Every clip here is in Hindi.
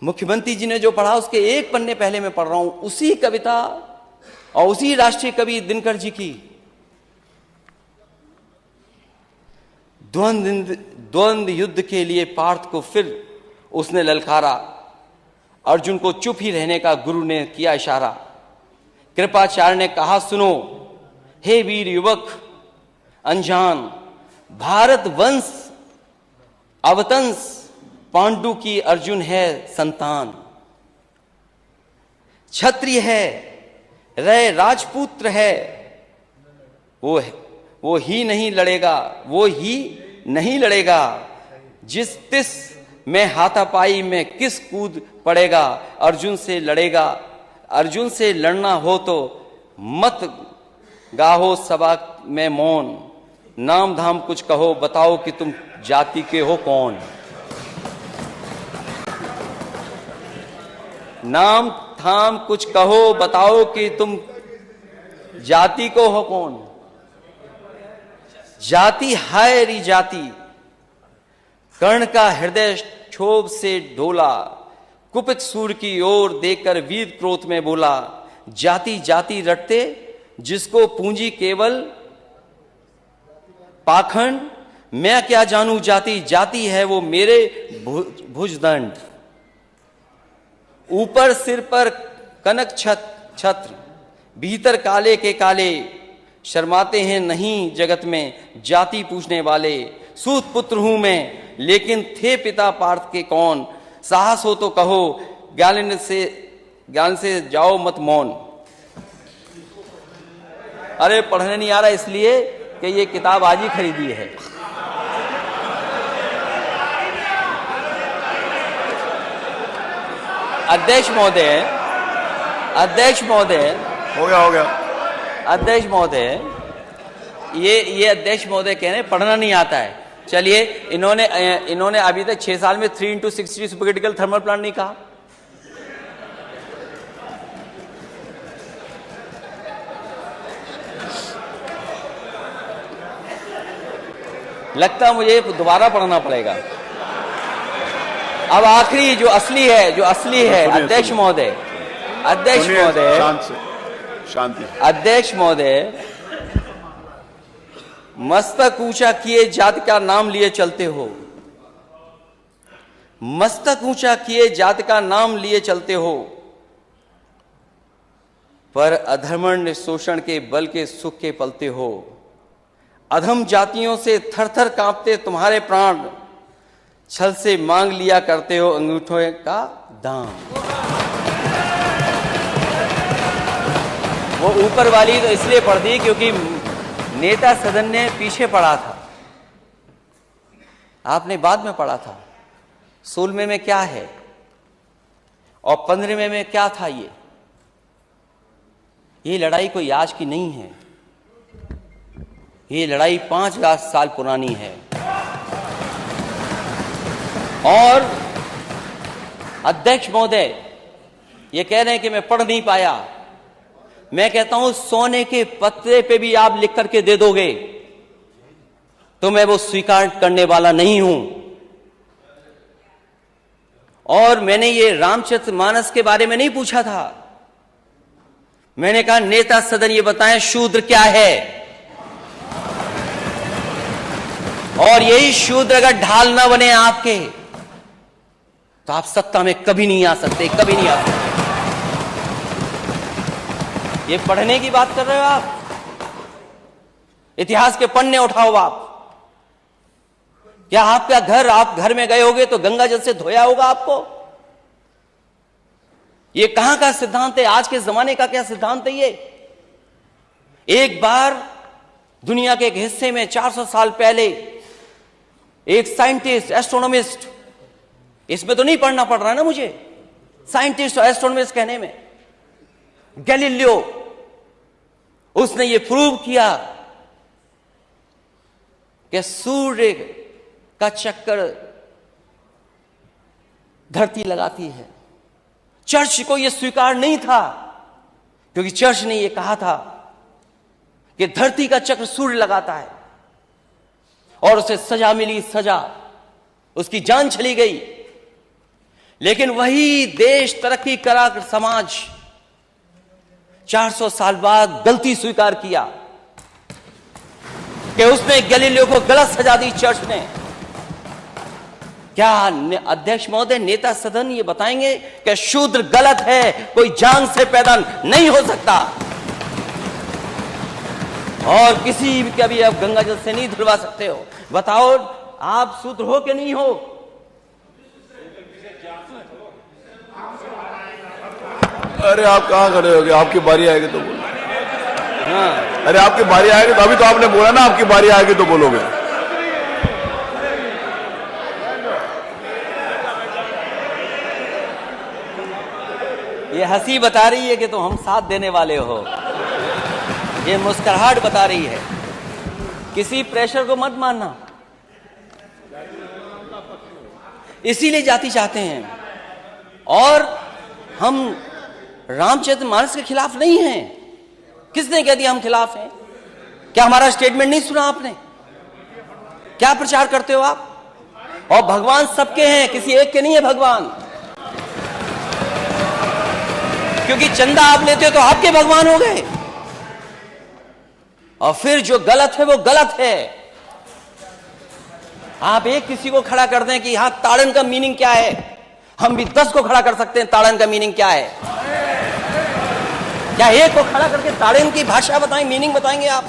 मुख्यमंत्री जी ने जो पढ़ा उसके एक पन्ने पहले मैं पढ़ रहा हूं, उसी कविता और उसी राष्ट्रीय कवि दिनकर जी की। द्वंद्व युद्ध के लिए पार्थ को फिर उसने ललकारा, अर्जुन को चुप ही रहने का गुरु ने किया इशारा। कृपाचार्य ने कहा सुनो, हे वीर युवक अनजान, भारत वंश अवतंस पांडु की अर्जुन है संतान। क्षत्रिय है रे राजपुत्र है, वो ही नहीं लड़ेगा, जिस तिस में हाथापाई में किस कूद पड़ेगा। अर्जुन से लड़ना हो तो मत गाहो सभा में मौन, नाम धाम कुछ कहो बताओ कि तुम जाति के हो कौन। नाम धाम कुछ कहो बताओ कि तुम जाति को हो कौन। जाति हाय री जाति, कर्ण का हृदय क्षोभ से ढोला, कुपित सूर की ओर देखकर वीर क्रोध में बोला। जाति जाति रटते जिसको पूंजी केवल पाखंड, मैं क्या जानू जाति, जाति है वो मेरे भुजदंड। ऊपर सिर पर कनक छत्र, भीतर काले के काले, शर्माते हैं नहीं जगत में जाति पूछने वाले। सूत पुत्र हूं मैं लेकिन थे पिता पार्थ के कौन, साहस हो तो कहो ज्ञान से जाओ मत मौन। अरे पढ़ने नहीं आ रहा इसलिए कि ये किताब आज ही खरीदी है। अध्यक्ष महोदय हो गया। अध्यक्ष महोदय, ये अध्यक्ष महोदय कह रहे हैं पढ़ना नहीं आता है। चलिए, इन्होंने अभी तक 6 साल में 3x60 सुपरक्रिटिकल थर्मल प्लांट नहीं कहा। लगता मुझे दोबारा पढ़ना पड़ेगा। अब आखिरी जो असली है अध्यक्ष महोदय, शांति। अध्यक्ष महोदय, मस्तक ऊंचा किए जाति का नाम लिए चलते हो, मस्तक ऊंचा किए जाति का नाम लिए चलते हो, पर अधर्मण्य शोषण के बल के सुख के पलते हो। अधम जातियों से थर थर कांपते तुम्हारे प्राण, छल से मांग लिया करते हो अंगूठों का दाम। वो ऊपर वाली तो इसलिए पढ़ दी क्योंकि नेता सदन ने पीछे पढ़ा था, आपने बाद में पढ़ा था। 16वें में क्या है और 15वें में क्या था। ये लड़ाई कोई आज की नहीं है, ये लड़ाई 5,000 साल पुरानी है। और अध्यक्ष महोदय ये कह रहे हैं कि मैं पढ़ नहीं पाया। मैं कहता हूं सोने के पत्रे पे भी आप लिख करके दे दोगे तो मैं वो स्वीकार करने वाला नहीं हूं। और मैंने ये रामचरितमानस के बारे में नहीं पूछा था, मैंने कहा नेता सदन ये बताएं शूद्र क्या है। और यही शूद्र अगर ढाल ना बने आपके तो आप सत्ता में कभी नहीं आ सकते। ये पढ़ने की बात कर रहे हो आप, इतिहास के पन्ने उठाओ आप। क्या आपका घर, आप घर में गए होगे तो गंगा जल से धोया होगा आपको। ये कहां का सिद्धांत है, आज के जमाने का क्या सिद्धांत है ये। एक बार दुनिया के एक हिस्से में 400 साल पहले एक साइंटिस्ट, एस्ट्रोनॉमिस्ट, इसमें तो नहीं पढ़ना पड़ रहा है ना मुझे, साइंटिस्ट और एस्ट्रोनॉमिस्ट कहने में, गैलीलियो, उसने ये प्रूव किया कि सूर्य का चक्कर धरती लगाती है। चर्च को यह स्वीकार नहीं था क्योंकि चर्च ने यह कहा था कि धरती का चक्र सूर्य लगाता है, और उसे सजा मिली, सजा, उसकी जान चली गई। लेकिन वही देश तरक्की करा समाज 400 साल बाद गलती स्वीकार किया कि उसने गैलीलियो को गलत सजा दी चर्च ने। क्या अध्यक्ष महोदय, नेता सदन ये बताएंगे कि शूद्र गलत है, कोई जान से पैदा नहीं हो सकता और किसी भी कभी आप गंगा जल से नहीं धुलवा सकते हो? बताओ, आप शूद्र हो कि नहीं हो? अरे आप कहाँ खड़े हो गए? आपकी बारी आएगी तो बोलो। हाँ, अरे आपकी बारी आएगी तो, अभी तो आपने बोला ना आपकी बारी आएगी तो बोलोगे। ये हंसी बता रही है कि तुम हम साथ देने वाले हो, ये मुस्कुराहट बता रही है। किसी प्रेशर को मत मानना, इसीलिए जाति चाहते हैं। और हम रामचरित मानस के खिलाफ नहीं हैं। किसने कह दिया हम खिलाफ हैं? क्या हमारा स्टेटमेंट नहीं सुना आपने? क्या प्रचार करते हो आप? और भगवान सबके हैं, किसी एक के नहीं है भगवान। क्योंकि चंदा आप लेते हो तो आपके भगवान हो गए, और फिर जो गलत है वो गलत है। आप एक किसी को खड़ा कर दें कि यहां ताड़न का मीनिंग क्या है, हम भी 10 को खड़ा कर सकते हैं ताड़न का मीनिंग क्या है। क्या एक को खड़ा करके ताड़न की भाषा बताएं, मीनिंग बताएंगे आप?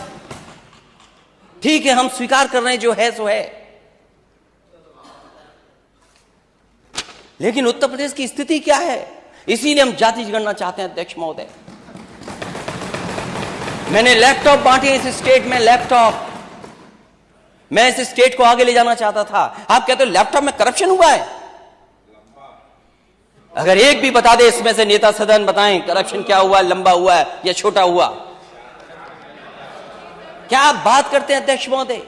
ठीक है, हम स्वीकार कर रहे हैं जो है सो है, लेकिन उत्तर प्रदेश की स्थिति क्या है? इसीलिए हम जाति जनगणना चाहते हैं अध्यक्ष महोदय। मैंने लैपटॉप बांटे इस स्टेट में, लैपटॉप। मैं इस स्टेट को आगे ले जाना चाहता था। आप कहते हो लैपटॉप में करप्शन हुआ है? अगर एक भी बता दे इसमें से नेता सदन, बताएं करप्शन क्या हुआ, लंबा हुआ है या छोटा हुआ? क्या आप बात करते हैं अध्यक्ष महोदय?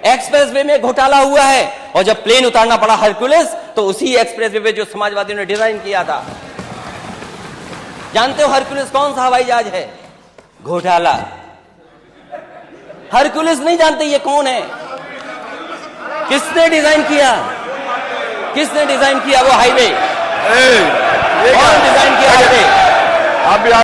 एक्सप्रेसवे में घोटाला हुआ है, और जब प्लेन उतारना पड़ा हरक्यूलिस, तो उसी एक्सप्रेसवे पे जो समाजवादियों ने डिजाइन किया था। जानते हो हरक्यूलिस कौन सा हवाई जहाज है? घोटाला। हरक्यूलिस नहीं जानते ये कौन है? किसने डिजाइन किया? किसने डिजाइन किया वो हाईवे? कौन डिजाइन किया हाईवे? आप भी